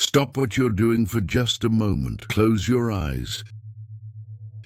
Stop what you're doing for just a moment. Close your eyes.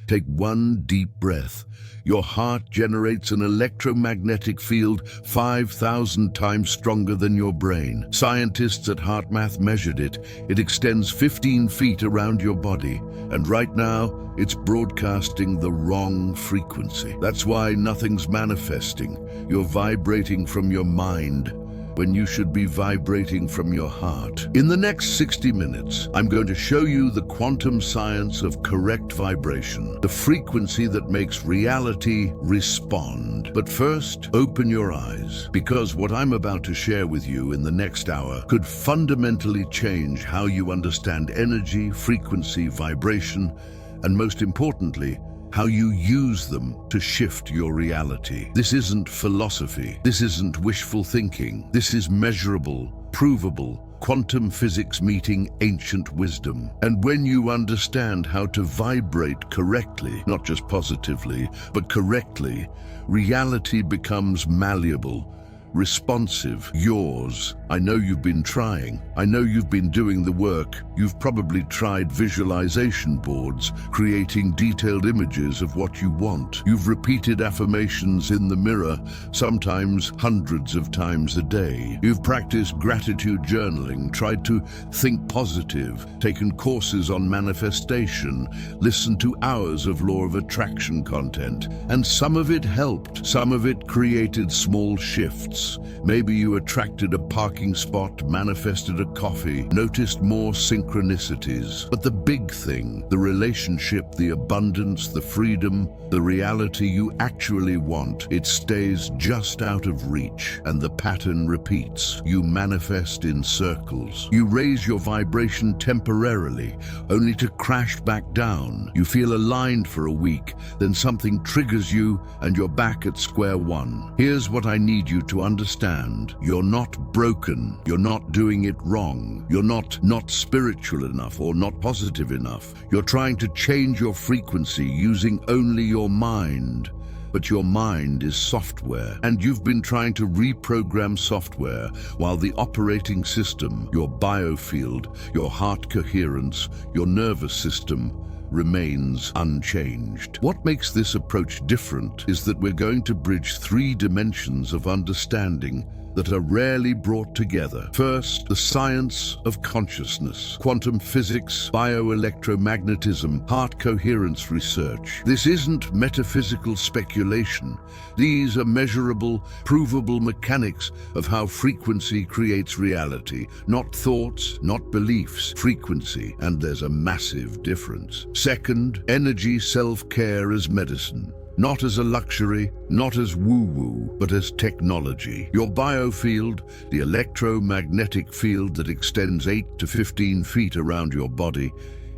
Take one deep breath. Your heart generates an electromagnetic field 5,000 times stronger than your brain. Scientists at HeartMath measured it. It extends 15 feet around your body, and right now, it's broadcasting the wrong frequency. That's why nothing's manifesting. You're vibrating from your mind when you should be vibrating from your heart. In the next 60 minutes, I'm going to show you the quantum science of correct vibration, the frequency that makes reality respond. But first, open your eyes, because what I'm about to share with you in the next hour could fundamentally change how you understand energy, frequency, vibration, and most importantly, how you use them to shift your reality. This isn't philosophy. This isn't wishful thinking. This is measurable, provable, quantum physics meeting ancient wisdom. And when you understand how to vibrate correctly, not just positively, but correctly, reality becomes malleable, responsive, yours. I know you've been trying. I know you've been doing the work. You've probably tried visualization boards, creating detailed images of what you want. You've repeated affirmations in the mirror, sometimes hundreds of times a day. You've practiced gratitude journaling, tried to think positive, taken courses on manifestation, listened to hours of law of attraction content, and some of it helped. Some of it created small shifts. Maybe you attracted a parking spot, manifested a coffee, noticed more synchronicities. But the big thing, the relationship, the abundance, the freedom, the reality you actually want, it stays just out of reach, and the pattern repeats. You manifest in circles. You raise your vibration temporarily, only to crash back down. You feel aligned for a week, then something triggers you, and you're back at square one. Here's what I need you to understand. You're not broken. You're not doing it wrong. You're not spiritual enough or not positive enough. You're trying to change your frequency using only your mind. But your mind is software, and you've been trying to reprogram software while the operating system, your biofield, your heart coherence, your nervous system, remains unchanged. What makes this approach different is that we're going to bridge 3 dimensions of understanding that are rarely brought together. First, the science of consciousness, quantum physics, bioelectromagnetism, heart coherence research. This isn't metaphysical speculation. These are measurable, provable mechanics of how frequency creates reality. Not thoughts, not beliefs, frequency, and there's a massive difference. Second, energy self-care as medicine. Not as a luxury, not as woo-woo, but as technology. Your biofield, the electromagnetic field that extends 8 to 15 feet around your body,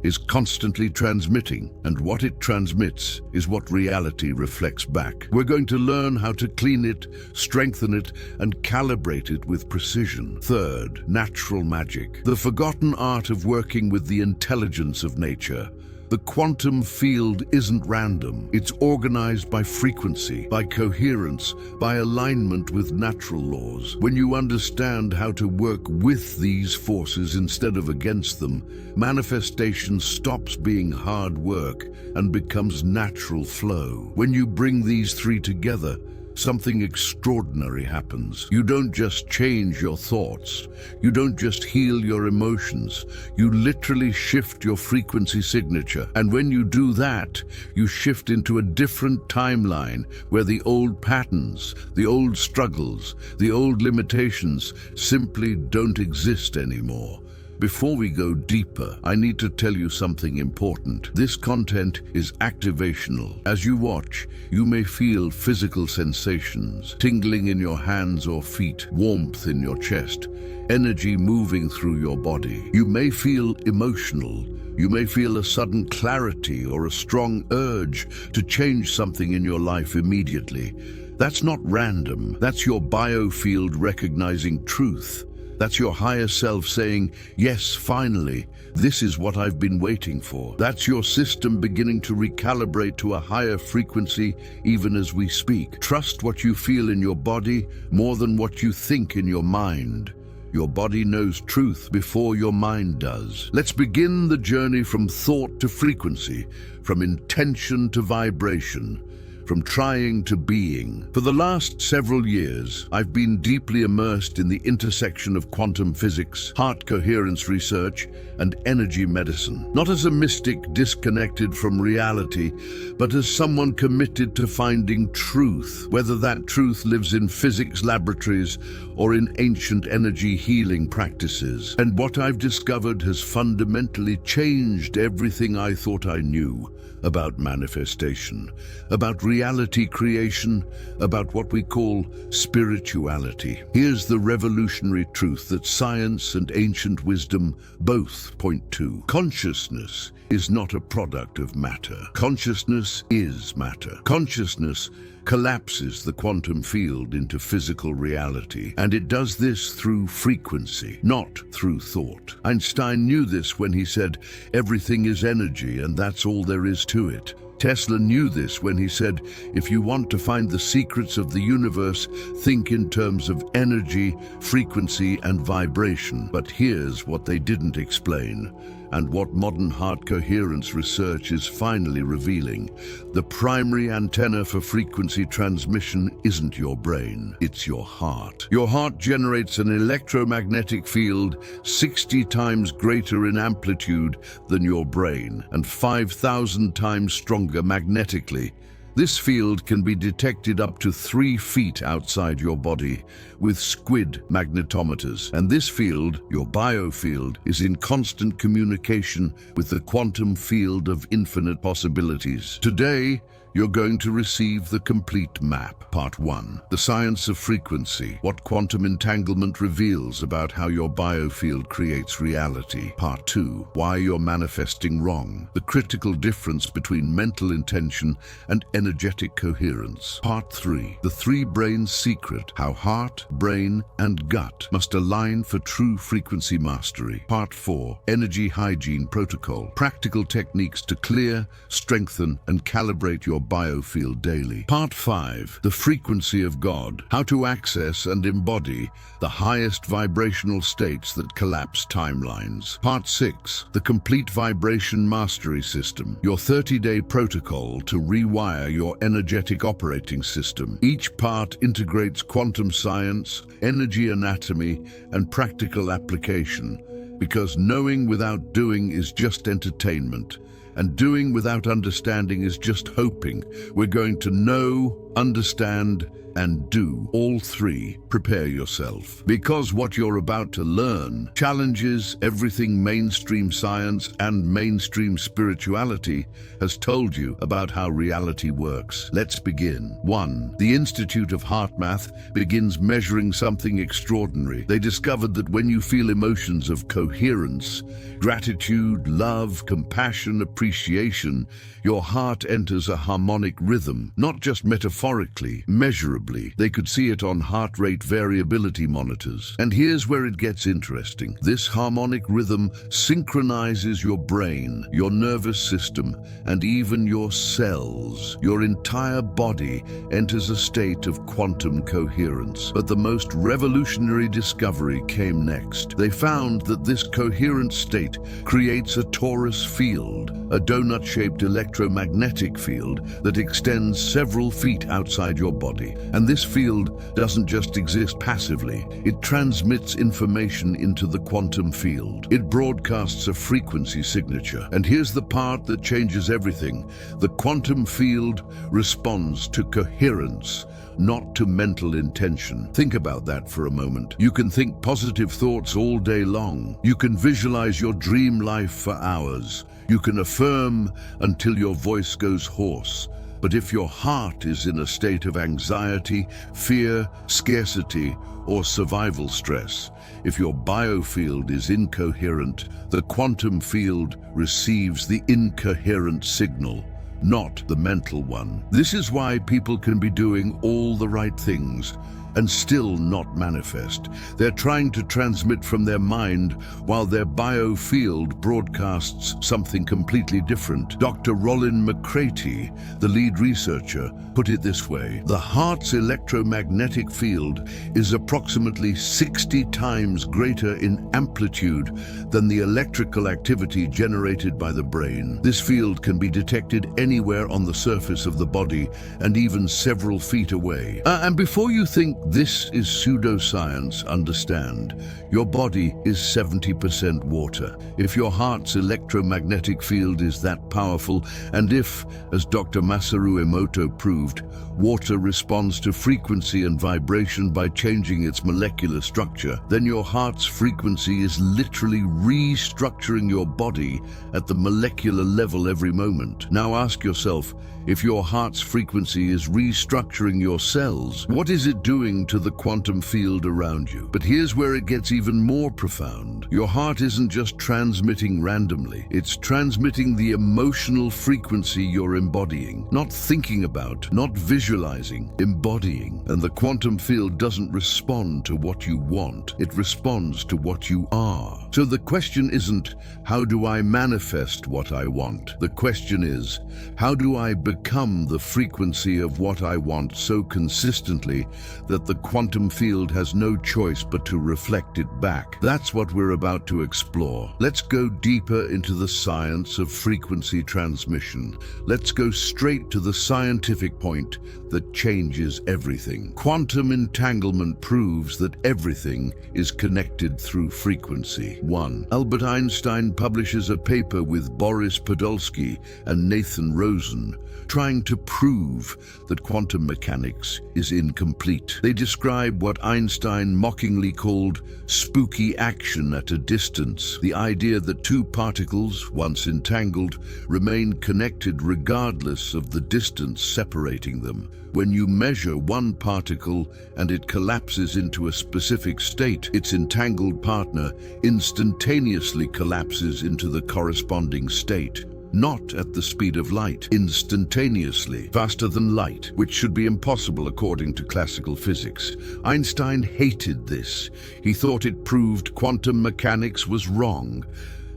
is constantly transmitting, and what it transmits is what reality reflects back. We're going to learn how to clean it, strengthen it, and calibrate it with precision. Third, natural magic, the forgotten art of working with the intelligence of nature. The quantum field isn't random. It's organized by frequency, by coherence, by alignment with natural laws. When you understand how to work with these forces instead of against them, manifestation stops being hard work and becomes natural flow. When you bring these 3 together, something extraordinary happens. You don't just change your thoughts. You don't just heal your emotions. You literally shift your frequency signature. And when you do that, you shift into a different timeline where the old patterns, the old struggles, the old limitations simply don't exist anymore. Before we go deeper, I need to tell you something important. This content is activational. As you watch, you may feel physical sensations, tingling in your hands or feet, warmth in your chest, energy moving through your body. You may feel emotional. You may feel a sudden clarity or a strong urge to change something in your life immediately. That's not random. That's your biofield recognizing truth. That's your higher self saying, yes, finally, this is what I've been waiting for. That's your system beginning to recalibrate to a higher frequency even as we speak. Trust what you feel in your body more than what you think in your mind. Your body knows truth before your mind does. Let's begin the journey from thought to frequency, from intention to vibration, from trying to being. For the last several years, I've been deeply immersed in the intersection of quantum physics, heart coherence research, and energy medicine. Not as a mystic disconnected from reality, but as someone committed to finding truth, whether that truth lives in physics laboratories or in ancient energy healing practices. And what I've discovered has fundamentally changed everything I thought I knew about manifestation, about reality creation, about what we call spirituality. Here's the revolutionary truth that science and ancient wisdom both point to. Consciousness is not a product of matter. Consciousness is matter. Consciousness collapses the quantum field into physical reality, and it does this through frequency, not through thought. Einstein knew this when he said, "Everything is energy, and that's all there is to it." Tesla knew this when he said, "If you want to find the secrets of the universe, think in terms of energy, frequency, and vibration." But here's what they didn't explain, and what modern heart coherence research is finally revealing. The primary antenna for frequency transmission isn't your brain, it's your heart. Your heart generates an electromagnetic field 60 times greater in amplitude than your brain, and 5,000 times stronger magnetically. This field can be detected up to 3 feet outside your body with squid magnetometers. And this field, your biofield, is in constant communication with the quantum field of infinite possibilities. Today, you're going to receive the complete map. Part 1. The science of frequency. What quantum entanglement reveals about how your biofield creates reality. Part 2. Why you're manifesting wrong. The critical difference between mental intention and energetic coherence. Part 3. The 3 brains secret. How heart, brain, and gut must align for true frequency mastery. Part 4. Energy hygiene protocol. Practical techniques to clear, strengthen, and calibrate your biofield daily. Part 5. The frequency of God. How to access and embody the highest vibrational states that collapse timelines. Part 6. The complete vibration mastery system. Your 30-day protocol to rewire your energetic operating system. Each part integrates quantum science, energy anatomy, and practical application, because knowing without doing is just entertainment, and doing without understanding is just hoping. We're going to know, understand, and do all 3. Prepare yourself, because what you're about to learn challenges everything mainstream science and mainstream spirituality has told you about how reality works. Let's begin. 1. The Institute of HeartMath begins measuring something extraordinary. They discovered that when you feel emotions of coherence, gratitude, love, compassion, appreciation, your heart enters a harmonic rhythm, not just metaphorically, measurably. They could see it on heart rate variability monitors. And here's where it gets interesting. This harmonic rhythm synchronizes your brain, your nervous system, and even your cells. Your entire body enters a state of quantum coherence. But the most revolutionary discovery came next. They found that this coherent state creates a torus field, a donut-shaped electromagnetic field that extends several feet outside your body. And this field doesn't just exist passively. It transmits information into the quantum field. It broadcasts a frequency signature. And here's the part that changes everything. The quantum field responds to coherence, not to mental intention. Think about that for a moment. You can think positive thoughts all day long. You can visualize your dream life for hours. You can affirm until your voice goes hoarse. But if your heart is in a state of anxiety, fear, scarcity, or survival stress, if your biofield is incoherent, the quantum field receives the incoherent signal, not the mental one. This is why people can be doing all the right things and still not manifest. They're trying to transmit from their mind while their biofield broadcasts something completely different. Dr. Rollin McCraty, the lead researcher, put it this way: the heart's electromagnetic field is approximately 60 times greater in amplitude than the electrical activity generated by the brain. This field can be detected anywhere on the surface of the body and even several feet away. And before you think this is pseudoscience, understand, your body is 70% water. If your heart's electromagnetic field is that powerful, and if, as Dr. Masaru Emoto proved, water responds to frequency and vibration by changing its molecular structure, then your heart's frequency is literally restructuring your body at the molecular level every moment. Now ask yourself, if your heart's frequency is restructuring your cells, what is it doing to the quantum field around you? But here's where it gets even more profound. Your heart isn't just transmitting randomly, it's transmitting the emotional frequency you're embodying. Not thinking about, not visualizing, embodying. And the quantum field doesn't respond to what you want, it responds to what you are. So the question isn't, how do I manifest what I want? The question is, how do I become the frequency of what I want so consistently that the quantum field has no choice but to reflect it back? That's what we're about to explore. Let's go deeper into the science of frequency transmission. Let's go straight to the scientific point that changes everything. Quantum entanglement proves that everything is connected through frequency. 1. Albert Einstein publishes a paper with Boris Podolsky and Nathan Rosen trying to prove that quantum mechanics is incomplete. They describe what Einstein mockingly called spooky action at a distance, the idea that two particles, once entangled, remain connected regardless of the distance separating them. When you measure one particle and it collapses into a specific state, its entangled partner instantaneously collapses into the corresponding state. Not at the speed of light, instantaneously, faster than light, which should be impossible according to classical physics. Einstein hated this. He thought it proved quantum mechanics was wrong.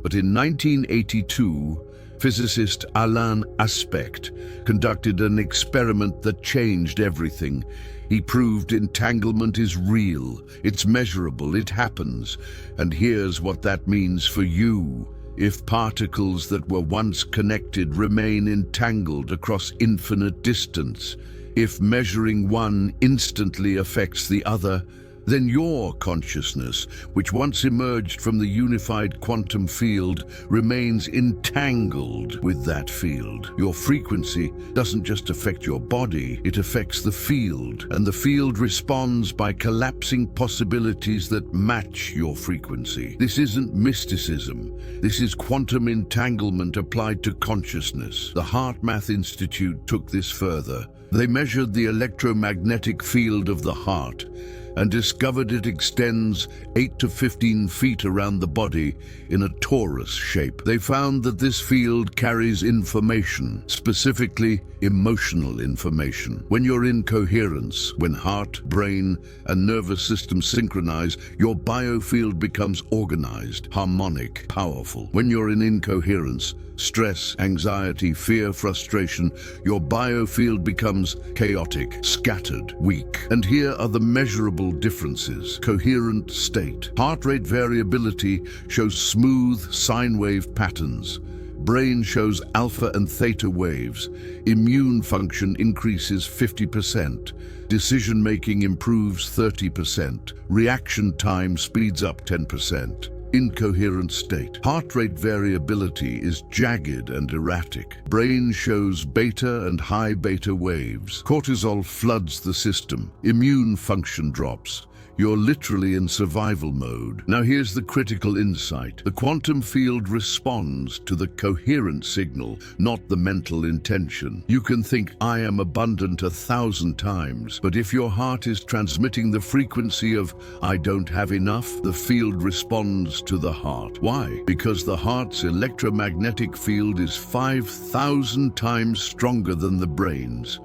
But in 1982, physicist Alain Aspect conducted an experiment that changed everything. He proved entanglement is real, it's measurable, it happens. And here's what that means for you. If particles that were once connected remain entangled across infinite distance, if measuring one instantly affects the other, then your consciousness, which once emerged from the unified quantum field, remains entangled with that field. Your frequency doesn't just affect your body, it affects the field, and the field responds by collapsing possibilities that match your frequency. This isn't mysticism, this is quantum entanglement applied to consciousness. The HeartMath Institute took this further. They measured the electromagnetic field of the heart and discovered it extends 8 to 15 feet around the body in a torus shape. They found that this field carries information, specifically emotional information. When you're in coherence, when heart, brain, and nervous system synchronize, your biofield becomes organized, harmonic, powerful. When you're in incoherence, stress, anxiety, fear, frustration, your biofield becomes chaotic, scattered, weak. And here are the measurable differences. Coherent state. Heart rate variability shows smooth sine wave patterns. Brain shows alpha and theta waves. Immune function increases 50%. Decision-making improves 30%. Reaction time speeds up 10%. Incoherent state. Heart rate variability is jagged and erratic. Brain shows beta and high beta waves. Cortisol floods the system. Immune function drops. You're literally in survival mode. Now here's the critical insight. The quantum field responds to the coherent signal, not the mental intention. You can think, I am abundant 1,000 times, but if your heart is transmitting the frequency of, I don't have enough, the field responds to the heart. Why? Because the heart's electromagnetic field is 5,000 times stronger than the brain's.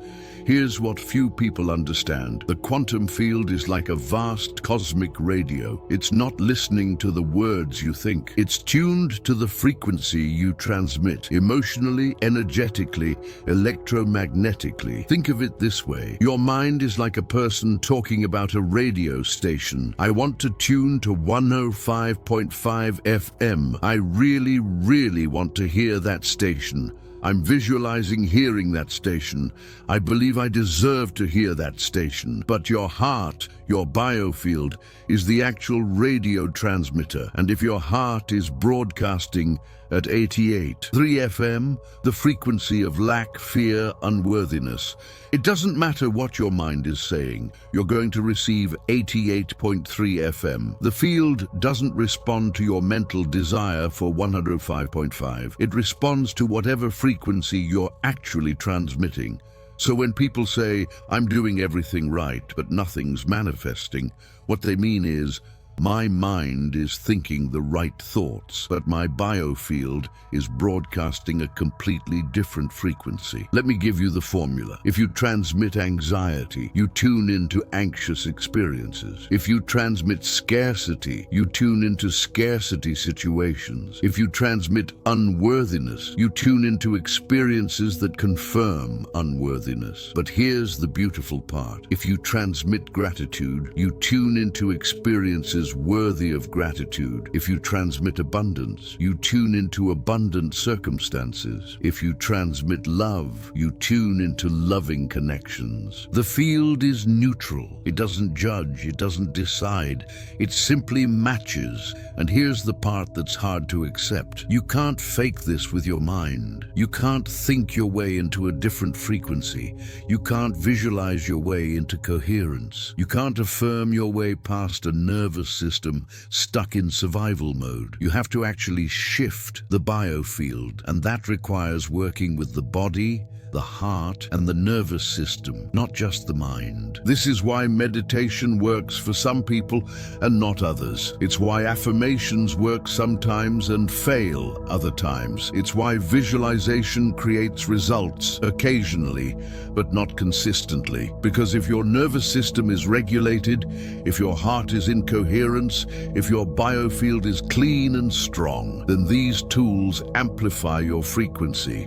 Here's what few people understand. The quantum field is like a vast cosmic radio. It's not listening to the words you think. It's tuned to the frequency you transmit, emotionally, energetically, electromagnetically. Think of it this way. Your mind is like a person talking about a radio station. I want to tune to 105.5 FM. I really want to hear that station. I'm visualizing hearing that station. I believe I deserve to hear that station. But your heart, your biofield, is the actual radio transmitter. And if your heart is broadcasting at 88.3 FM, the frequency of lack, fear, unworthiness, it doesn't matter what your mind is saying, you're going to receive 88.3 FM. The field doesn't respond to your mental desire for 105.5. It responds to whatever frequency you're actually transmitting. So when people say, I'm doing everything right, but nothing's manifesting, what they mean is, my mind is thinking the right thoughts, but my biofield is broadcasting a completely different frequency. Let me give you the formula. If you transmit anxiety, you tune into anxious experiences. If you transmit scarcity, you tune into scarcity situations. If you transmit unworthiness, you tune into experiences that confirm unworthiness. But here's the beautiful part. If you transmit gratitude, you tune into experiences worthy of gratitude. If you transmit abundance, you tune into abundant circumstances. If you transmit love, you tune into loving connections. The field is neutral. It doesn't judge, it doesn't decide. It simply matches. And here's the part that's hard to accept. You can't fake this with your mind. You can't think your way into a different frequency. You can't visualize your way into coherence. You can't affirm your way past a nervous system stuck in survival mode. You have to actually shift the biofield, and that requires working with the body, the heart, and the nervous system, not just the mind. This is why meditation works for some people and not others. It's why affirmations work sometimes and fail other times. It's why visualization creates results occasionally, but not consistently. Because if your nervous system is regulated, if your heart is in coherence, if your biofield is clean and strong, then these tools amplify your frequency.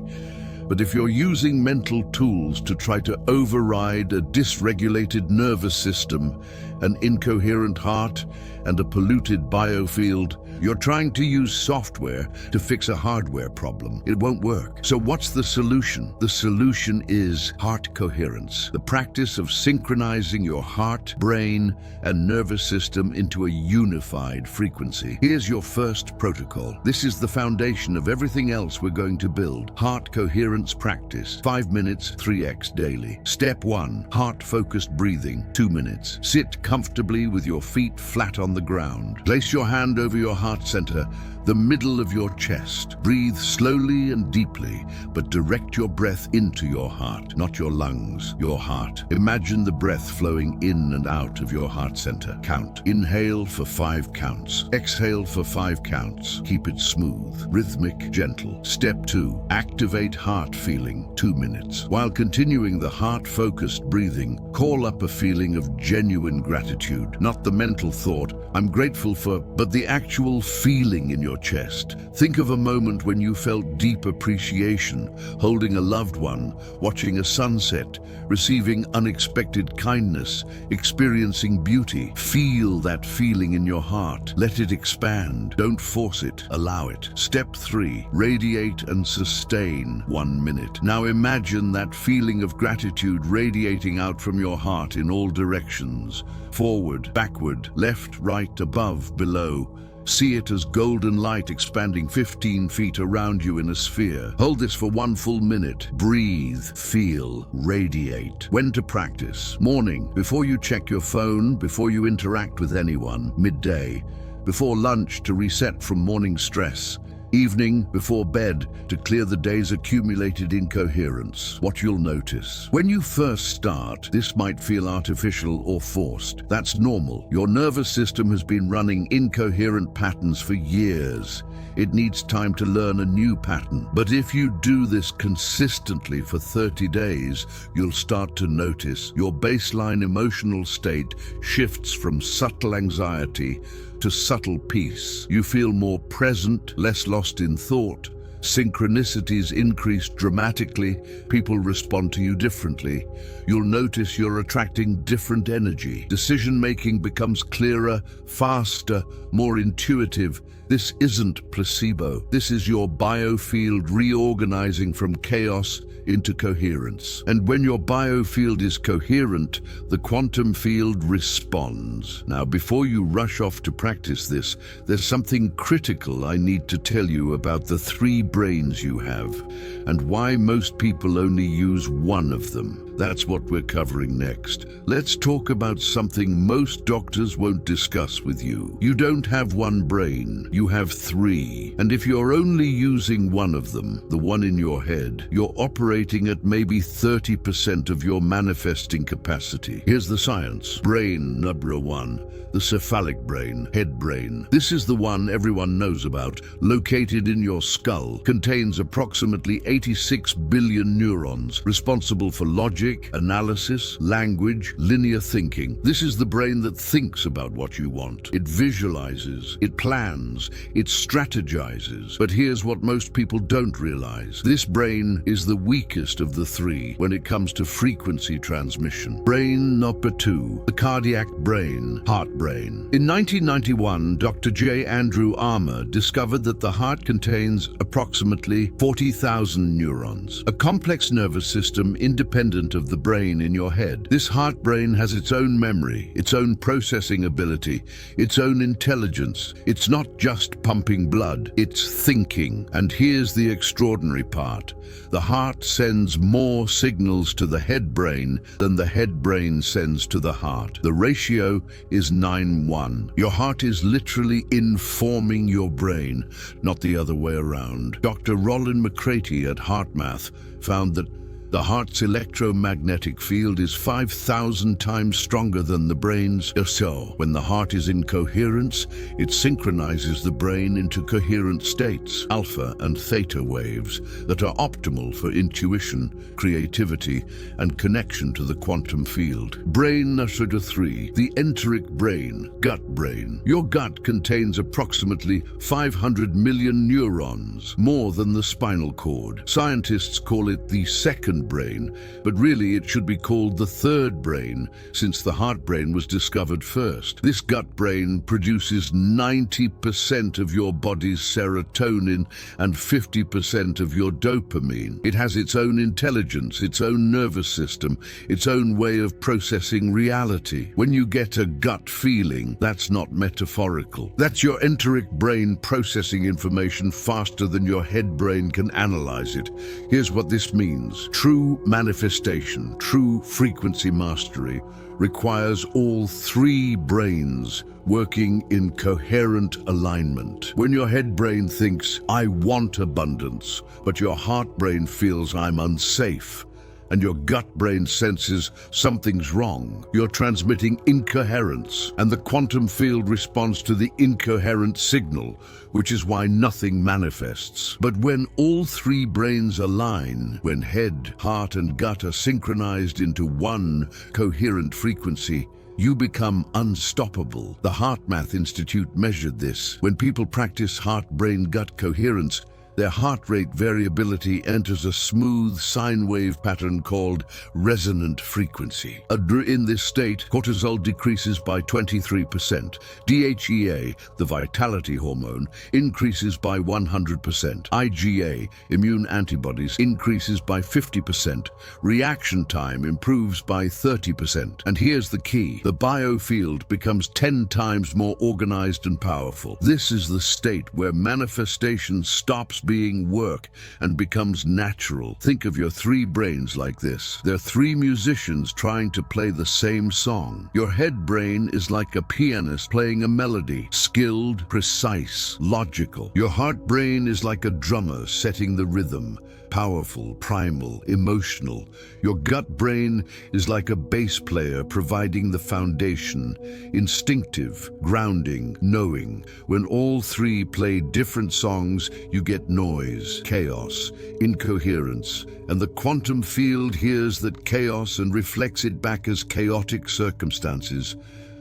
But if you're using mental tools to try to override a dysregulated nervous system, an incoherent heart, and a polluted biofield, you're trying to use software to fix a hardware problem. It won't work. So what's the solution? The solution is heart coherence, the practice of synchronizing your heart, brain, and nervous system into a unified frequency. Here's your first protocol. This is the foundation of everything else we're going to build. Heart coherence practice. 5 minutes, 3x daily. Step 1, heart-focused breathing. 2 minutes. Sit comfortably with your feet flat on the ground. Place your hand over your heart center, the middle of your chest. Breathe slowly and deeply, but direct your breath into your heart, not your lungs, your heart. Imagine the breath flowing in and out of your heart center. Count. Inhale for 5 counts. Exhale for 5 counts. Keep it smooth, rhythmic, gentle. Step 2, activate heart feeling. 2 minutes. While continuing the heart-focused breathing, call up a feeling of genuine gratitude, not the mental thought, I'm grateful for, but the actual feeling in your chest. Think of a moment when you felt deep appreciation, holding a loved one, watching a sunset, receiving unexpected kindness, experiencing beauty. Feel that feeling in your heart. Let it expand. Don't force it. Allow it. Step 3, radiate and sustain. 1 minute. Now imagine that feeling of gratitude radiating out from your heart in all directions. Forward, backward, left, right, above, below. See it as golden light expanding 15 feet around you in a sphere. Hold this for 1 full minute. Breathe, feel, radiate. When to practice? Morning, before you check your phone, before you interact with anyone. Midday, before lunch to reset from morning stress. evening, before bed, to clear the day's accumulated incoherence. What you'll notice. When you first start, this might feel artificial or forced. That's normal. Your nervous system has been running incoherent patterns for years. It needs time to learn a new pattern. But if you do this consistently for 30 days, you'll start to notice your baseline emotional state shifts from subtle anxiety to subtle peace. You feel more present, less lost in thought. Synchronicities increase dramatically. People respond to you differently. You'll notice you're attracting different energy. Decision-making becomes clearer, faster, more intuitive. This isn't placebo. This is your biofield reorganizing from chaos into coherence. And when your biofield is coherent, the quantum field responds. Now, before you rush off to practice this, there's something critical I need to tell you about the 3 brains you have and why most people only use one of them. That's what we're covering next. Let's talk about something most doctors won't discuss with you. You don't have one brain, you have 3. And if you're only using one of them, the one in your head, you're operating at maybe 30% of your manifesting capacity. Here's the science. Brain number 1. The cephalic brain, head brain. This is the one everyone knows about, located in your skull, contains approximately 86 billion neurons, responsible for logic, analysis, language, linear thinking. This is the brain that thinks about what you want. It visualizes, it plans, it strategizes. But here's what most people don't realize. This brain is the weakest of the 3 when it comes to frequency transmission. Brain number 2, the cardiac brain, heart brain. In 1991, Dr. J. Andrew Armour discovered that the heart contains approximately 40,000 neurons, a complex nervous system independent of the brain in your head. This heart brain has its own memory, its own processing ability, its own intelligence. It's not just pumping blood, it's thinking. And here's the extraordinary part. The heart sends more signals to the head brain than the head brain sends to the heart. The ratio is 9:1. Your heart is literally informing your brain, not the other way around. Dr. Roland McCraty at HeartMath found that the heart's electromagnetic field is 5,000 times stronger than the brain's. So, when the heart is in coherence, it synchronizes the brain into coherent states, alpha and theta waves, that are optimal for intuition, creativity, and connection to the quantum field. Brain number 3, the enteric brain, gut brain. Your gut contains approximately 500 million neurons, more than the spinal cord. Scientists call it the second brain, but really it should be called the third brain, since the heart brain was discovered first. This gut brain produces 90% of your body's serotonin and 50% of your dopamine. It has its own intelligence, its own nervous system, its own way of processing reality. When you get a gut feeling, that's not metaphorical. That's your enteric brain processing information faster than your head brain can analyze it. Here's what this means. True manifestation, true frequency mastery, requires all 3 brains working in coherent alignment. When your head brain thinks, I want abundance, but your heart brain feels I'm unsafe, and your gut brain senses something's wrong, you're transmitting incoherence, and the quantum field responds to the incoherent signal, which is why nothing manifests. But when all 3 brains align, when head, heart, and gut are synchronized into one coherent frequency, you become unstoppable. The HeartMath Institute measured this. When people practice heart-brain-gut coherence, their heart rate variability enters a smooth sine wave pattern called resonant frequency. In this state, cortisol decreases by 23%. DHEA, the vitality hormone, increases by 100%. IgA, immune antibodies, increases by 50%. Reaction time improves by 30%. And here's the key. The biofield becomes 10 times more organized and powerful. This is the state where manifestation stops being work and becomes natural. Think of your three brains like this. They're three musicians trying to play the same song. Your head brain is like a pianist playing a melody, skilled, precise, logical. Your heart brain is like a drummer setting the rhythm, powerful, primal, emotional. Your gut brain is like a bass player providing the foundation, instinctive, grounding, knowing. When all three play different songs, you get noise, chaos, incoherence, and the quantum field hears that chaos and reflects it back as chaotic circumstances.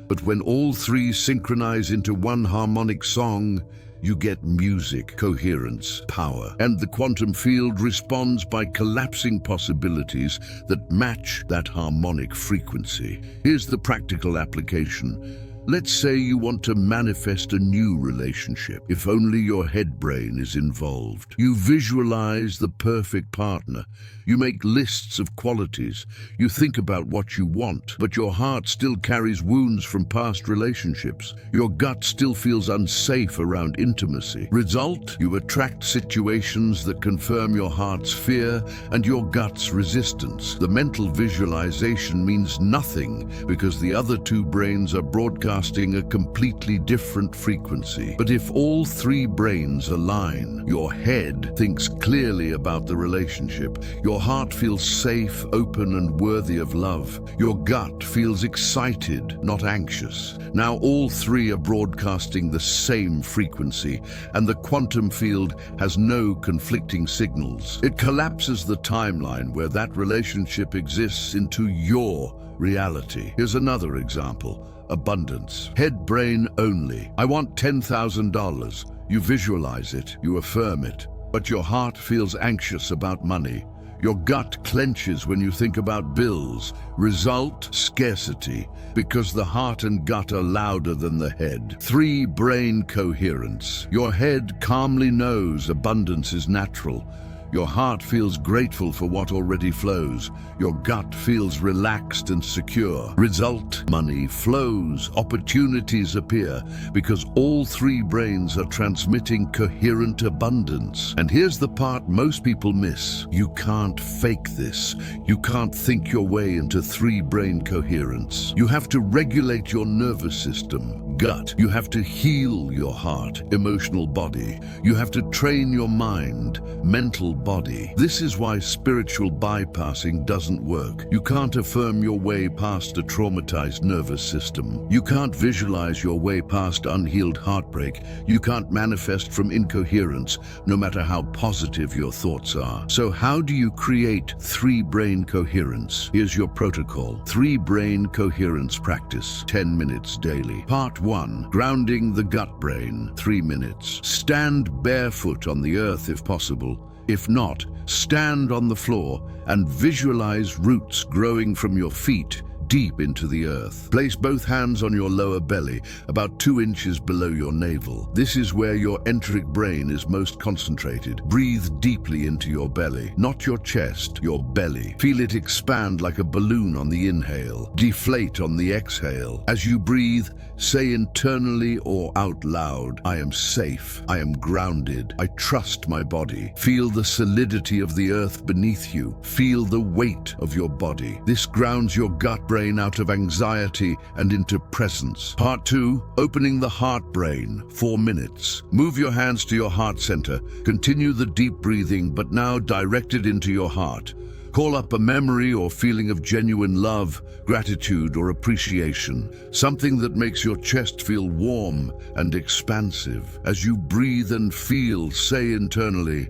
But when all three synchronize into one harmonic song, you get music, coherence, power. And the quantum field responds by collapsing possibilities that match that harmonic frequency. Here's the practical application. Let's say you want to manifest a new relationship. If only your head brain is involved. You visualize the perfect partner. You make lists of qualities. You think about what you want, but your heart still carries wounds from past relationships. Your gut still feels unsafe around intimacy. Result, you attract situations that confirm your heart's fear and your gut's resistance. The mental visualization means nothing because the other two brains are broadcasting a completely different frequency. But if all three brains align, your head thinks clearly about the relationship. Your heart feels safe, open, and worthy of love. Your gut feels excited, not anxious. Now all three are broadcasting the same frequency, and the quantum field has no conflicting signals. It collapses the timeline where that relationship exists into your reality. Here's another example. Abundance. Head brain only. I want $10,000. You visualize it, you affirm it, but your heart feels anxious about money. Your gut clenches when you think about bills. Result, scarcity, because the heart and gut are louder than the head. Three brain coherence. Your head calmly knows abundance is natural. Your heart feels grateful for what already flows. Your gut feels relaxed and secure. Result, money flows, opportunities appear, because all three brains are transmitting coherent abundance. And here's the part most people miss. You can't fake this. You can't think your way into three brain coherence. You have to regulate your nervous system, gut. You have to heal your heart, emotional body. You have to train your mind, mental body. This is why spiritual bypassing doesn't work. You can't affirm your way past a traumatized nervous system. You can't visualize your way past unhealed heartbreak. You can't manifest from incoherence, no matter how positive your thoughts are. So how do you create three brain coherence? Here's your protocol. Three brain coherence practice, 10 minutes daily. Part 1, grounding the gut brain, 3 minutes. Stand barefoot on the earth if possible. If not, stand on the floor and visualize roots growing from your feet deep into the earth. Place both hands on your lower belly, about 2 inches below your navel. This is where your enteric brain is most concentrated. Breathe deeply into your belly, not your chest, your belly. Feel it expand like a balloon on the inhale, deflate on the exhale. As you breathe, say internally or out loud, I am safe, I am grounded, I trust my body. Feel the solidity of the earth beneath you. Feel the weight of your body. This grounds your gut brain out of anxiety and into presence. Part 2, opening the heart brain, 4 minutes. Move your hands to your heart center. Continue the deep breathing, but now directed into your heart. Call up a memory or feeling of genuine love, gratitude, or appreciation. Something that makes your chest feel warm and expansive. As you breathe and feel, say internally,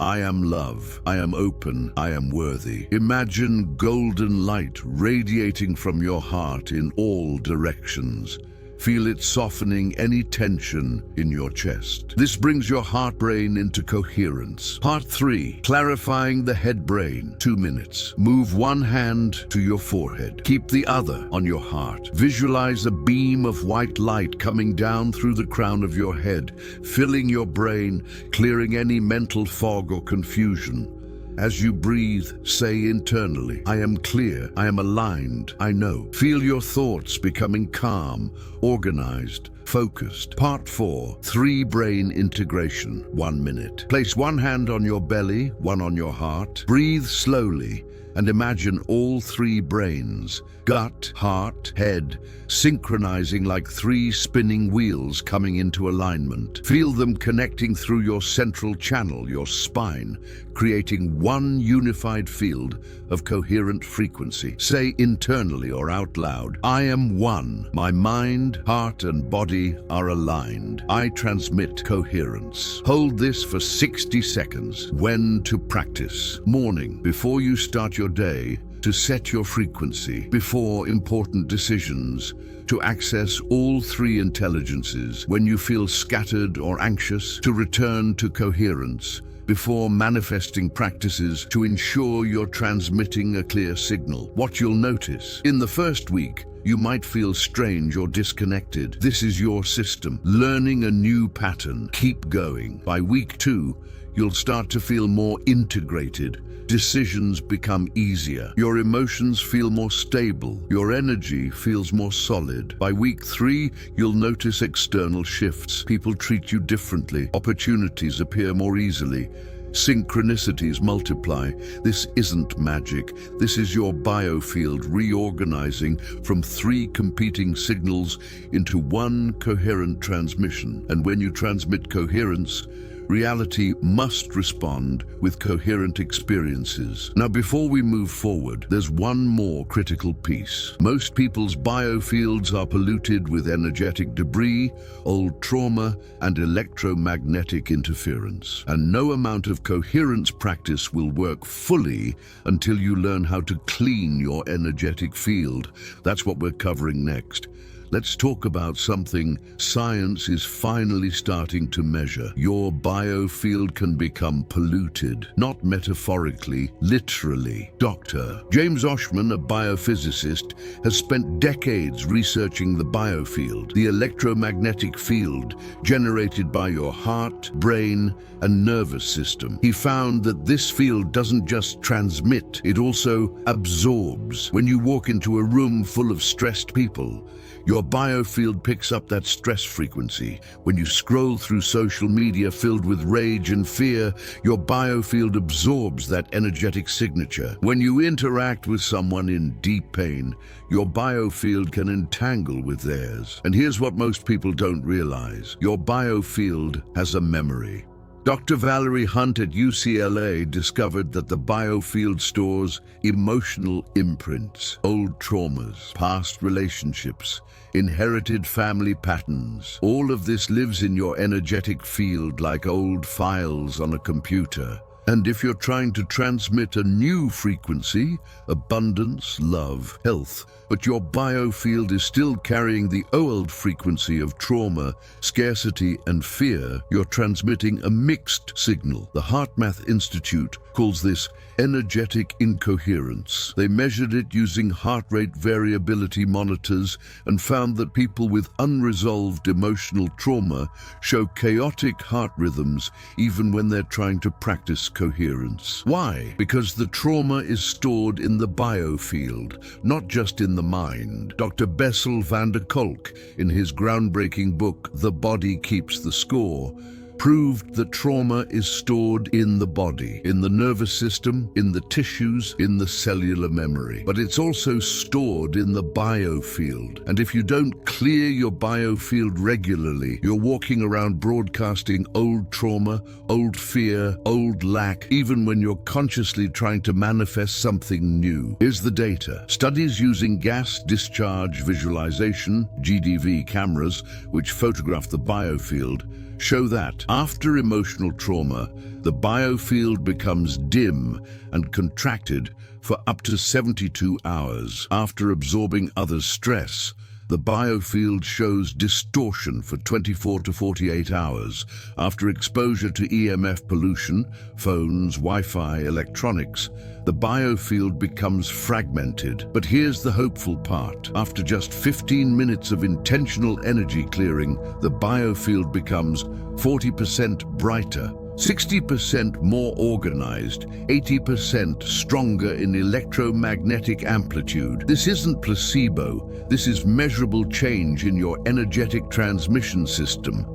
I am love, I am open, I am worthy. Imagine golden light radiating from your heart in all directions. Feel it softening any tension in your chest. This brings your heart brain into coherence. Part 3, clarifying the head brain, 2 minutes. Move one hand to your forehead. Keep the other on your heart. Visualize a beam of white light coming down through the crown of your head, filling your brain, clearing any mental fog or confusion. As you breathe, say internally, I am clear, I am aligned, I know. Feel your thoughts becoming calm, organized, focused. Part 4, 3 brain integration, 1 minute. Place one hand on your belly, one on your heart. Breathe slowly and imagine all 3 brains, gut, heart, head, synchronizing like 3 spinning wheels coming into alignment. Feel them connecting through your central channel, your spine, creating one unified field of coherent frequency. Say internally or out loud, I am one. My mind, heart, and body are aligned. I transmit coherence. Hold this for 60 seconds. When to practice. Morning, before you start your day, to set your frequency. Before important decisions, to access all 3 intelligences. When you feel scattered or anxious, to return to coherence. Before manifesting practices, to ensure you're transmitting a clear signal. What you'll notice. In the first week, you might feel strange or disconnected. This is your system, learning a new pattern. Keep going. By week 2, you'll start to feel more integrated. Decisions become easier. Your emotions feel more stable. Your energy feels more solid. By week 3, you'll notice external shifts. People treat you differently. Opportunities appear more easily. Synchronicities multiply. This isn't magic. This is your biofield reorganizing from 3 competing signals into one coherent transmission. And when you transmit coherence, reality must respond with coherent experiences. Now, before we move forward, there's one more critical piece. Most people's biofields are polluted with energetic debris, old trauma, and electromagnetic interference. And no amount of coherence practice will work fully until you learn how to clean your energetic field. That's what we're covering next. Let's talk about something science is finally starting to measure. Your biofield can become polluted, not metaphorically, literally. Dr. James Oshman, a biophysicist, has spent decades researching the biofield, the electromagnetic field generated by your heart, brain, and nervous system. He found that this field doesn't just transmit, it also absorbs. When you walk into a room full of stressed people, your biofield picks up that stress frequency. When you scroll through social media filled with rage and fear, your biofield absorbs that energetic signature. When you interact with someone in deep pain, your biofield can entangle with theirs. And here's what most people don't realize. Your biofield has a memory. Dr. Valerie Hunt at UCLA discovered that the biofield stores emotional imprints, old traumas, past relationships, inherited family patterns. All of this lives in your energetic field like old files on a computer. And if you're trying to transmit a new frequency, abundance, love, health, but your biofield is still carrying the old frequency of trauma, scarcity, and fear, you're transmitting a mixed signal. The HeartMath Institute calls this energetic incoherence. They measured it using heart rate variability monitors and found that people with unresolved emotional trauma show chaotic heart rhythms even when they're trying to practice coherence. Why? Because the trauma is stored in the biofield, not just in the mind. Dr. Bessel van der Kolk, in his groundbreaking book, The Body Keeps the Score, proved that trauma is stored in the body, in the nervous system, in the tissues, in the cellular memory. But it's also stored in the biofield. And if you don't clear your biofield regularly, you're walking around broadcasting old trauma, old fear, old lack, even when you're consciously trying to manifest something new. Here's the data. Studies using gas discharge visualization, GDV cameras, which photograph the biofield, show that after emotional trauma, the biofield becomes dim and contracted for up to 72 hours. After absorbing others' stress, the biofield shows distortion for 24 to 48 hours. After exposure to EMF pollution, phones, Wi-Fi, electronics, the biofield becomes fragmented. But here's the hopeful part. After just 15 minutes of intentional energy clearing, the biofield becomes 40% brighter, 60% more organized, 80% stronger in electromagnetic amplitude. This isn't placebo, this is measurable change in your energetic transmission system.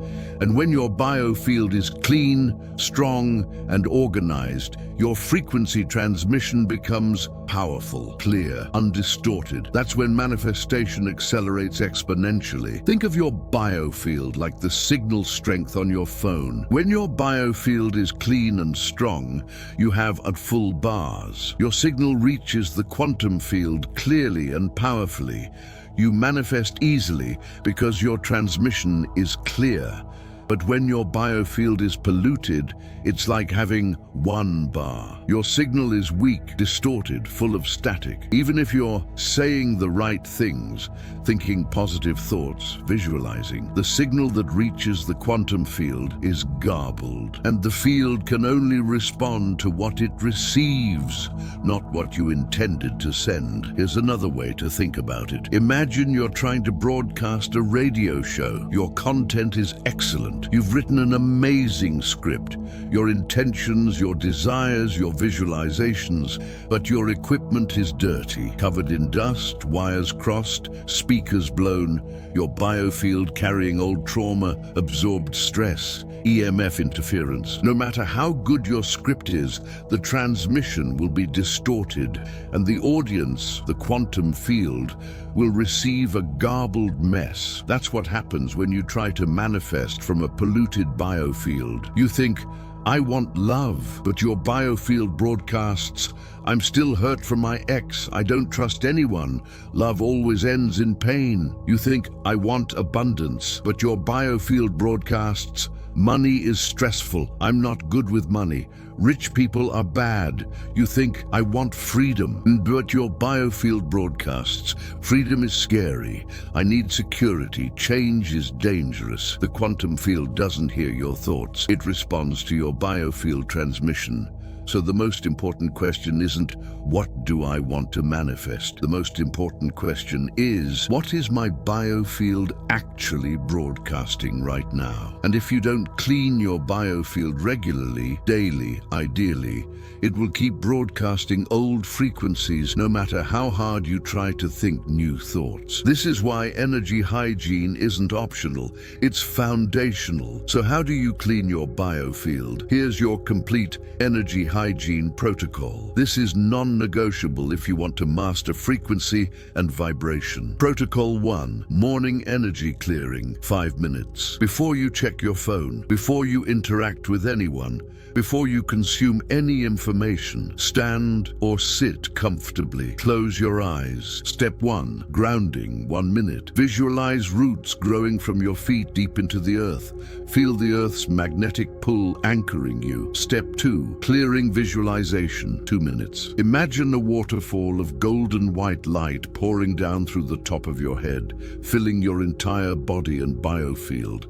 And when your biofield is clean, strong, and organized, your frequency transmission becomes powerful, clear, undistorted. That's when manifestation accelerates exponentially. Think of your biofield like the signal strength on your phone. When your biofield is clean and strong, you have at full bars. Your signal reaches the quantum field clearly and powerfully. You manifest easily because your transmission is clear. But when your biofield is polluted, it's like having 1 bar. Your signal is weak, distorted, full of static. Even if you're saying the right things, thinking positive thoughts, visualizing, the signal that reaches the quantum field is garbled. And the field can only respond to what it receives, not what you intended to send. Here's another way to think about it. Imagine you're trying to broadcast a radio show. Your content is excellent. You've written an amazing script. Your intentions, your desires, your visualizations, but your equipment is dirty, covered in dust, wires crossed, speakers blown, your biofield carrying old trauma, absorbed stress, EMF interference. No matter how good your script is, the transmission will be distorted, and the audience, the quantum field, will receive a garbled mess. That's what happens when you try to manifest from a polluted biofield. You think, I want love, but your biofield broadcasts, I'm still hurt from my ex, I don't trust anyone, love always ends in pain. You think, I want abundance, but your biofield broadcasts, money is stressful, I'm not good with money, rich people are bad. You think, I want freedom, but your biofield broadcasts, freedom is scary, I need security, change is dangerous. The quantum field doesn't hear your thoughts, it responds to your biofield transmission. So the most important question isn't, what do I want to manifest? The most important question is, what is my biofield actually broadcasting right now? And if you don't clean your biofield regularly, daily, ideally, it will keep broadcasting old frequencies no matter how hard you try to think new thoughts. This is why energy hygiene isn't optional, it's foundational. So how do you clean your biofield? Here's your complete energy hygiene protocol. This is non-negotiable if you want to master frequency and vibration. Protocol 1, morning energy clearing, 5 minutes. Before you check your phone, before you interact with anyone, before you consume any information, stand or sit comfortably. Close your eyes. Step 1, grounding, 1 minute. Visualize roots growing from your feet deep into the earth. Feel the earth's magnetic pull anchoring you. Step 2, clearing visualization, 2 minutes. Imagine a waterfall of golden white light pouring down through the top of your head, filling your entire body and biofield.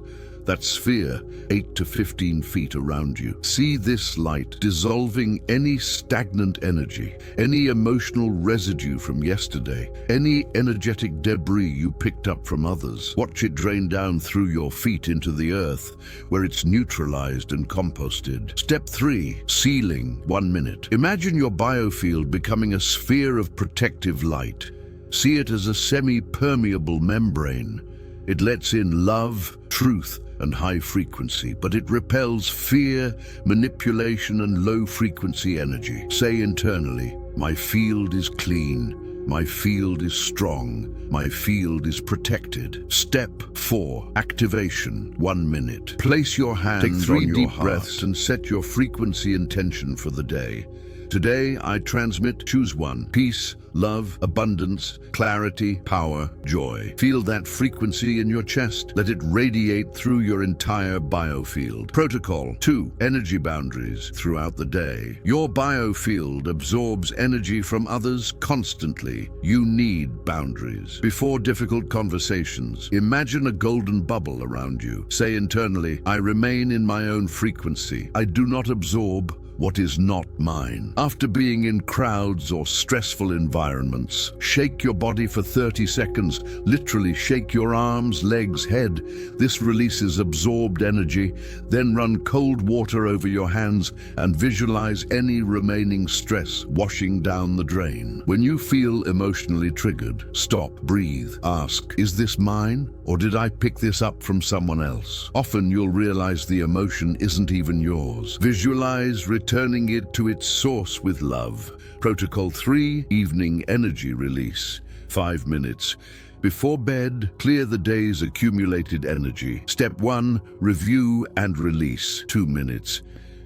That sphere, 8 to 15 feet around you. See this light dissolving any stagnant energy, any emotional residue from yesterday, any energetic debris you picked up from others. Watch it drain down through your feet into the earth, where it's neutralized and composted. Step 3, sealing, 1 minute. Imagine your biofield becoming a sphere of protective light. See it as a semi-permeable membrane. It lets in love, truth, and high frequency, but it repels fear, manipulation, and low-frequency energy. Say internally, my field is clean, my field is strong, my field is protected. Step 4, activation, 1 minute. Place your hands on your heart. Take 3 deep breaths and set your frequency intention for the day. Today, I transmit, choose one, peace, love, abundance, clarity, power, joy. Feel that frequency in your chest. Let it radiate through your entire biofield. Protocol 2, energy boundaries throughout the day. Your biofield absorbs energy from others constantly. You need boundaries. Before difficult conversations, imagine a golden bubble around you. Say internally, I remain in my own frequency. I do not absorb what is not mine. After being in crowds or stressful environments, shake your body for 30 seconds. Literally shake your arms, legs, head. This releases absorbed energy. Then run cold water over your hands and visualize any remaining stress washing down the drain. When you feel emotionally triggered, stop, breathe, ask, is this mine or did I pick this up from someone else? Often you'll realize the emotion isn't even yours. Visualize returning it to its source with love. Protocol 3, evening energy release. 5 minutes. Before bed, clear the day's accumulated energy. Step 1, review and release. 2 minutes.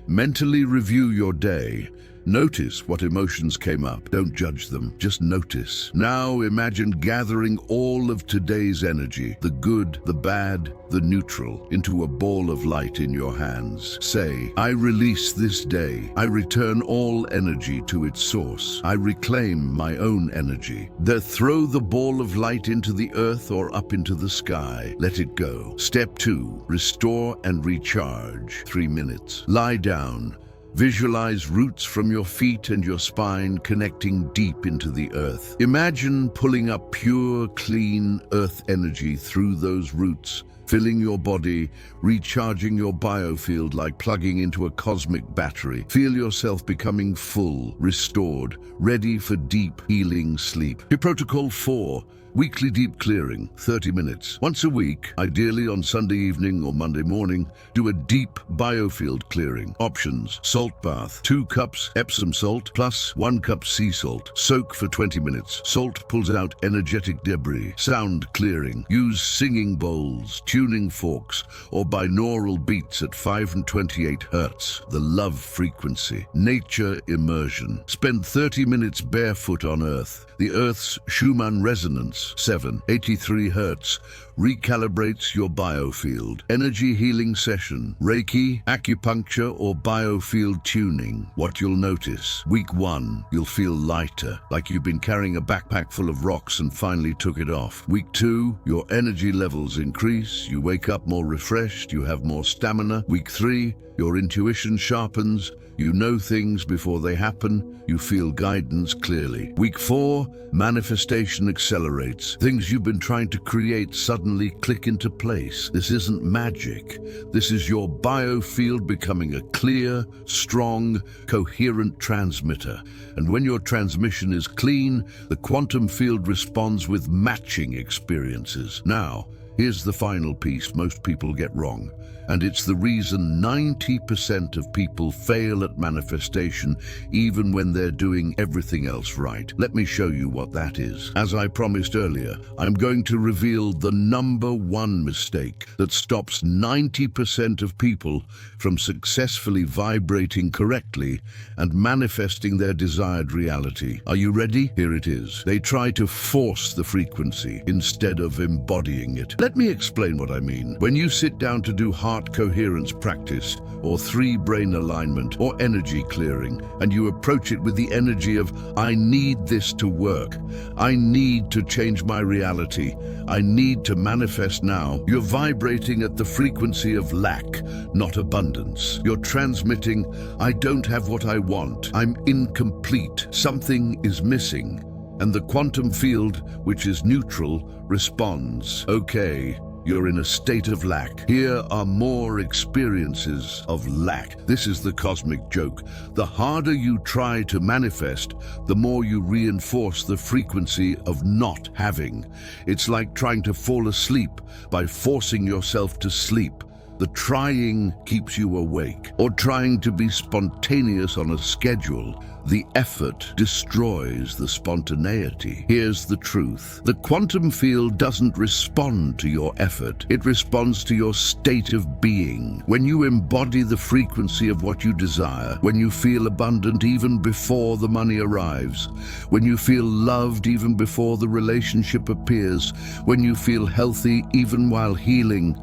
Mentally review your day. Notice what emotions came up. Don't judge them, just notice. Now imagine gathering all of today's energy, the good, the bad, the neutral, into a ball of light in your hands. Say, I release this day. I return all energy to its source. I reclaim my own energy. Then throw the ball of light into the earth or up into the sky. Let it go. Step 2, restore and recharge. 3 minutes. Lie down. Visualize roots from your feet and your spine connecting deep into the earth. Imagine pulling up pure, clean earth energy through those roots, filling your body, recharging your biofield like plugging into a cosmic battery. Feel yourself becoming full, restored, ready for deep, healing sleep. Protocol 4. Weekly deep clearing, 30 minutes. Once a week, ideally on Sunday evening or Monday morning, do a deep biofield clearing. Options: salt bath, 2 cups Epsom salt plus 1 cup sea salt. Soak for 20 minutes. Salt pulls out energetic debris. Sound clearing. Use singing bowls, tuning forks, or binaural beats at 5 and 28 hertz, the love frequency. Nature immersion. Spend 30 minutes barefoot on Earth. The Earth's Schumann resonance, 783 hertz, recalibrates your biofield. Energy healing session, Reiki, acupuncture, or biofield tuning. What you'll notice. Week 1, you'll feel lighter, like you've been carrying a backpack full of rocks and finally took it off. Week 2, your energy levels increase, you wake up more refreshed, you have more stamina. Week 3, your intuition sharpens, you know things before they happen, you feel guidance clearly. Week 4, manifestation accelerates. Things you've been trying to create suddenly click into place. This isn't magic. This is your biofield becoming a clear, strong, coherent transmitter. And when your transmission is clean, the quantum field responds with matching experiences. Now, here's the final piece most people get wrong. And it's the reason 90% of people fail at manifestation even when they're doing everything else right. Let me show you what that is. As I promised earlier, I'm going to reveal the #1 mistake that stops 90% of people from successfully vibrating correctly and manifesting their desired reality. Are you ready? Here it is. They try to force the frequency instead of embodying it. Let me explain what I mean. When you sit down to do heart coherence practice, or 3 brain alignment, or energy clearing, and you approach it with the energy of, I need this to work, I need to change my reality, I need to manifest now, you're vibrating at the frequency of lack, not abundance. You're transmitting, I don't have what I want, I'm incomplete, something is missing. And the quantum field, which is neutral, responds, okay, you're in a state of lack. Here are more experiences of lack. This is the cosmic joke. The harder you try to manifest, the more you reinforce the frequency of not having. It's like trying to fall asleep by forcing yourself to sleep. The trying keeps you awake, or trying to be spontaneous on a schedule. The effort destroys the spontaneity. Here's the truth. The quantum field doesn't respond to your effort. It responds to your state of being. When you embody the frequency of what you desire, when you feel abundant even before the money arrives, when you feel loved even before the relationship appears, when you feel healthy even while healing,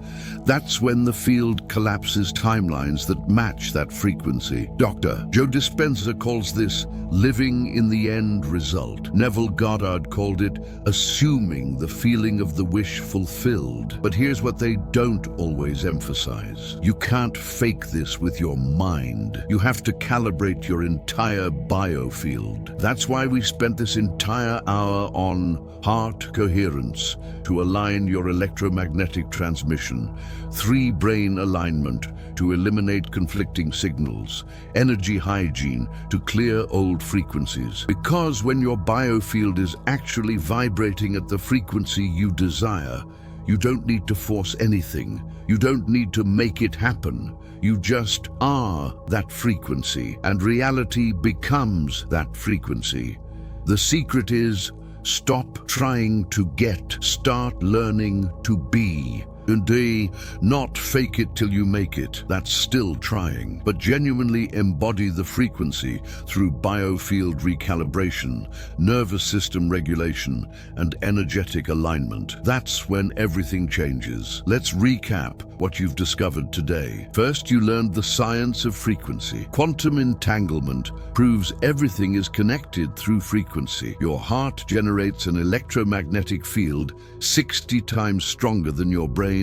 that's when the field collapses timelines that match that frequency. Dr. Joe Dispenza calls this living in the end result. Neville Goddard called it assuming the feeling of the wish fulfilled. But here's what they don't always emphasize. You can't fake this with your mind. You have to calibrate your entire biofield. That's why we spent this entire hour on heart coherence to align your electromagnetic transmission, 3-brain alignment to eliminate conflicting signals, energy hygiene to clear old frequencies. Because when your biofield is actually vibrating at the frequency you desire, you don't need to force anything. You don't need to make it happen. You just are that frequency, and reality becomes that frequency. The secret is stop trying to get, start learning to be. And not fake it till you make it. That's still trying. But genuinely embody the frequency through biofield recalibration, nervous system regulation, and energetic alignment. That's when everything changes. Let's recap what you've discovered today. First, you learned the science of frequency. Quantum entanglement proves everything is connected through frequency. Your heart generates an electromagnetic field 60 times stronger than your brain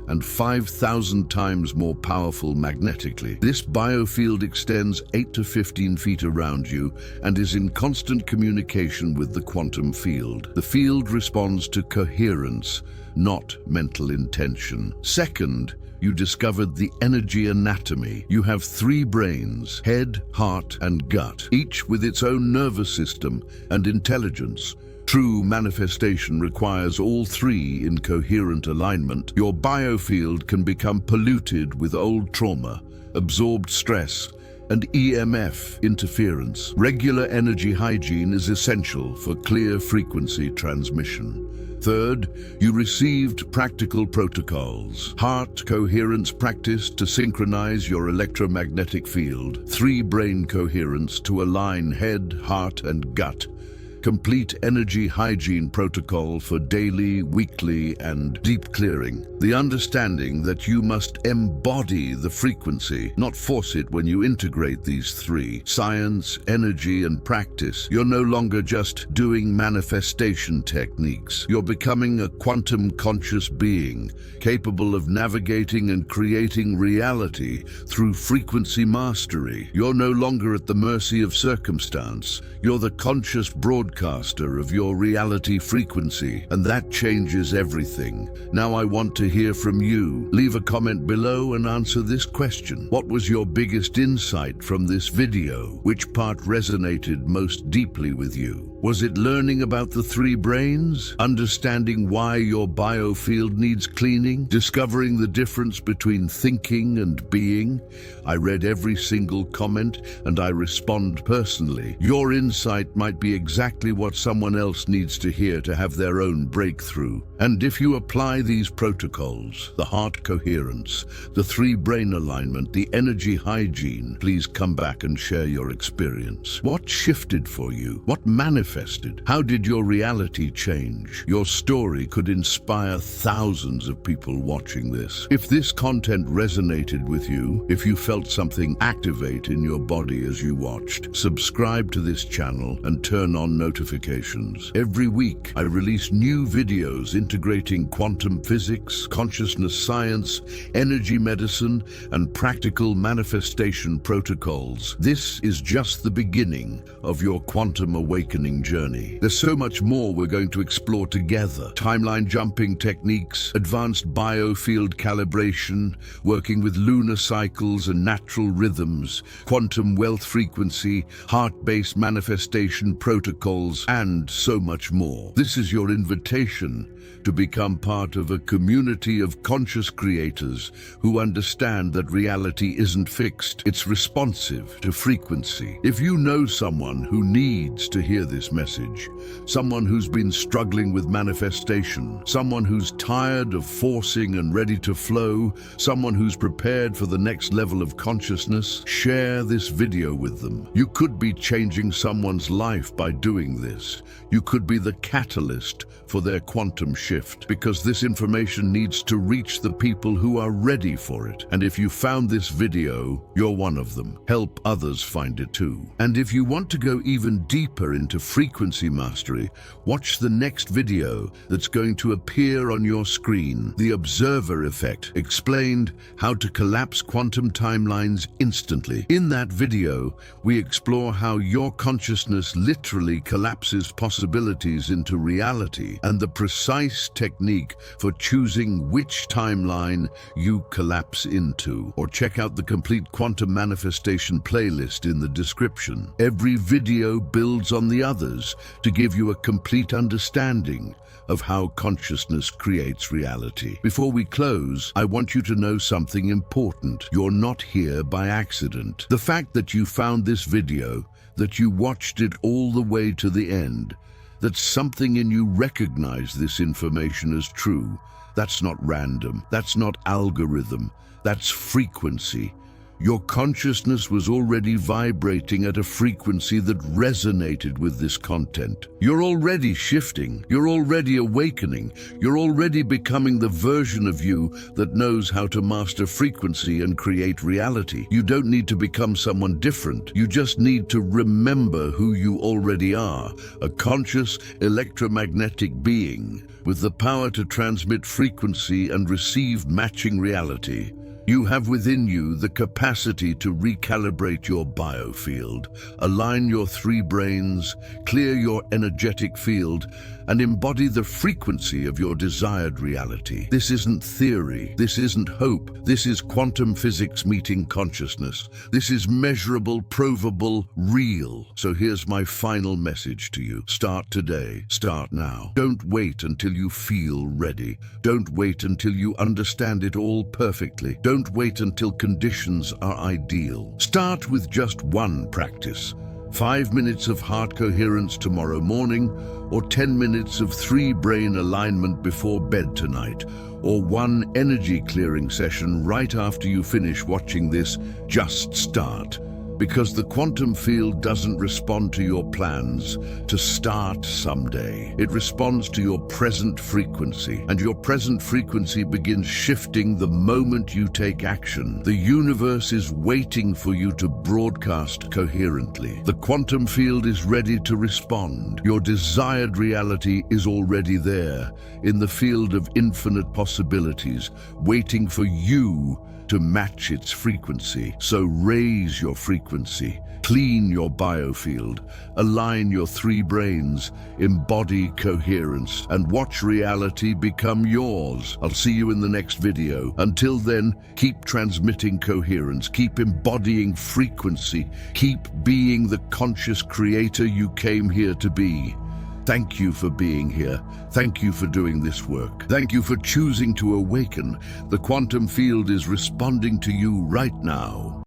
and 5,000 times more powerful magnetically. This biofield extends 8 to 15 feet around you and is in constant communication with the quantum field. The field responds to coherence, not mental intention. Second, you discovered the energy anatomy. You have 3 brains, head, heart, and gut, each with its own nervous system and intelligence. True manifestation requires all 3 in coherent alignment. Your biofield can become polluted with old trauma, absorbed stress, and EMF interference. Regular energy hygiene is essential for clear frequency transmission. Third, you received practical protocols. Heart coherence practice to synchronize your electromagnetic field. 3 brain coherence to align head, heart, and gut. Complete energy hygiene protocol for daily, weekly, and deep clearing. The understanding that you must embody the frequency, not force it when you integrate these 3. Science, energy, and practice. You're no longer just doing manifestation techniques. You're becoming a quantum conscious being, capable of navigating and creating reality through frequency mastery. You're no longer at the mercy of circumstance. You're the conscious broadcaster of your reality frequency, and that changes everything. Now I want to hear from you. Leave a comment below and answer this question. What was your biggest insight from this video? Which part resonated most deeply with you? Was it learning about the 3 brains? Understanding why your biofield needs cleaning? Discovering the difference between thinking and being? I read every single comment and I respond personally. Your insight might be exactly what someone else needs to hear to have their own breakthrough. And if you apply these protocols, the heart coherence, the 3 brain alignment, the energy hygiene, please come back and share your experience. What shifted for you? What manifested? How did your reality change? Your story could inspire thousands of people watching this. If this content resonated with you, if you felt something activate in your body as you watched, subscribe to this channel and turn on notifications. Every week, I release new videos integrating quantum physics, consciousness science, energy medicine, and practical manifestation protocols. This is just the beginning of your quantum awakening journey. There's so much more we're going to explore together. Timeline jumping techniques, advanced biofield calibration, working with lunar cycles and natural rhythms, quantum wealth frequency, heart-based manifestation protocols, and so much more. This is your invitation to become part of a community of conscious creators who understand that reality isn't fixed, it's responsive to frequency. If you know someone who needs to hear this this message. Someone who's been struggling with manifestation, someone who's tired of forcing and ready to flow, someone who's prepared for the next level of consciousness. Share this video with them. You could be changing someone's life by doing this. You could be the catalyst for their quantum shift, because this information needs to reach the people who are ready for it. And if you found this video, you're one of them. Help others find it too. And if you want to go even deeper into frequency mastery, watch the next video that's going to appear on your screen. The Observer Effect explained how to collapse quantum timelines instantly. In that video, we explore how your consciousness literally collapses possibilities into reality, and the precise technique for choosing which timeline you collapse into. Or check out the complete quantum manifestation playlist in the description. Every video builds on the others to give you a complete understanding of how consciousness creates reality. Before we close, I want you to know something important. You're not here by accident. The fact that you found this video, that you watched it all the way to the end, that something in you recognized this information as true, that's not random, that's not algorithm, that's frequency. Your consciousness was already vibrating at a frequency that resonated with this content. You're already shifting, you're already awakening, you're already becoming the version of you that knows how to master frequency and create reality. You don't need to become someone different. You just need to remember who you already are, a conscious electromagnetic being with the power to transmit frequency and receive matching reality. You have within you the capacity to recalibrate your biofield, align your three brains, clear your energetic field, and embody the frequency of your desired reality. This isn't theory, this isn't hope, this is quantum physics meeting consciousness. This is measurable, provable, real. So here's my final message to you. Start today, start now. Don't wait until you feel ready. Don't wait until you understand it all perfectly. Don't wait until conditions are ideal. Start with just one practice. 5 minutes of heart coherence tomorrow morning, or 10 minutes of 3 brain alignment before bed tonight, or 1 energy clearing session right after you finish watching this. Just start. Because the quantum field doesn't respond to your plans to start someday. It responds to your present frequency, and your present frequency begins shifting the moment you take action. The universe is waiting for you to broadcast coherently. The quantum field is ready to respond. Your desired reality is already there, in the field of infinite possibilities, waiting for you to match its frequency. So raise your frequency, clean your biofield, align your 3 brains, embody coherence, and watch reality become yours. I'll see you in the next video. Until then, keep transmitting coherence, keep embodying frequency, keep being the conscious creator you came here to be. Thank you for being here. Thank you for doing this work. Thank you for choosing to awaken. The quantum field is responding to you right now.